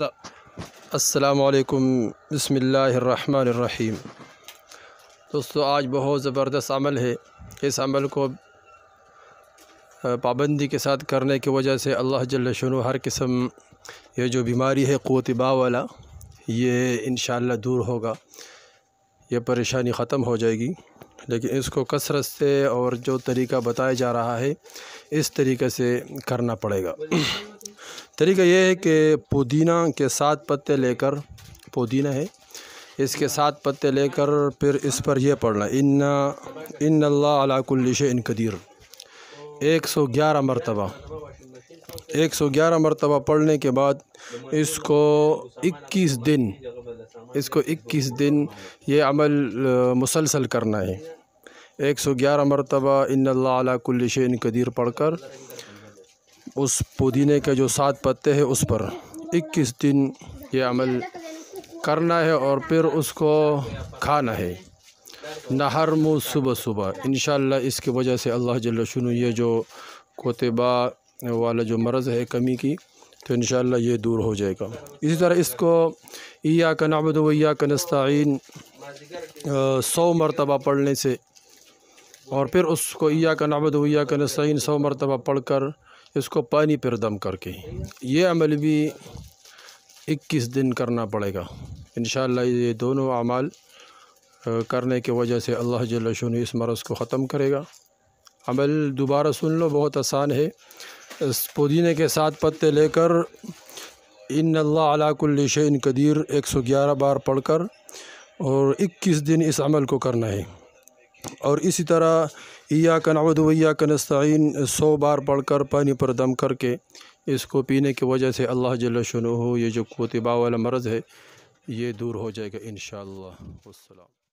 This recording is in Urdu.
السلام علیکم، بسم اللہ الرحمن الرحیم۔ دوستو، آج بہت زبردست عمل ہے۔ اس عمل کو پابندی کے ساتھ کرنے کی وجہ سے اللہ جل شانہ ہر قسم یہ جو بیماری ہے قوت با والا، یہ انشاءاللہ دور ہوگا، یہ پریشانی ختم ہو جائے گی۔ لیکن اس کو کثرت سے اور جو طریقہ بتایا جا رہا ہے اس طریقے سے کرنا پڑے گا۔ طریقہ یہ ہے کہ پودینہ کے 7 پتے لے کر، پودینہ ہے، اس کے 7 پتے لے کر پھر اس پر یہ پڑھنا، ان اللہ علی کل شیء قدیر، 111 مرتبہ۔ 111 مرتبہ پڑھنے کے بعد اس کو 21 دن یہ عمل مسلسل کرنا ہے۔ 111 مرتبہ ان اللہ علی کل شیء قدیر پڑھ کر اس پودینے کے جو 7 پتے ہیں اس پر 21 دن یہ عمل کرنا ہے، اور پھر اس کو کھانا ہے نہر منہ صبح صبح۔ انشاءاللہ اس کی وجہ سے اللہ جل شانہ یہ جو قوت با والا جو مرض ہے کمی کی، تو انشاءاللہ یہ دور ہو جائے گا۔ اسی طرح اس کو ایاک نعبد و ایاک نستعین 100 مرتبہ پڑھنے سے، اور پھر اس کو ایاک نعبد و ایاک نستعین 100 مرتبہ پڑھ کر اس کو پانی پر دم کر کے یہ عمل بھی 21 دن کرنا پڑے گا۔ انشاءاللہ یہ دونوں اعمال کرنے کی وجہ سے اللہ جل شانہ اس مرض کو ختم کرے گا۔ عمل دوبارہ سن لو، بہت آسان ہے۔ اس پودینے کے 7 پتے لے کر ان اللہ علی کل شیء قدیر 111 بار پڑھ کر اور 21 دن اس عمل کو کرنا ہے، اور اسی طرح ایاک نعبد و ایاک نستعین 100 بار پڑھ کر پانی پر دم کر کے اس کو پینے کی وجہ سے اللہ جل شانہ یہ جو قوت با والا مرض ہے یہ دور ہو جائے گا انشاءاللہ۔ والسلام۔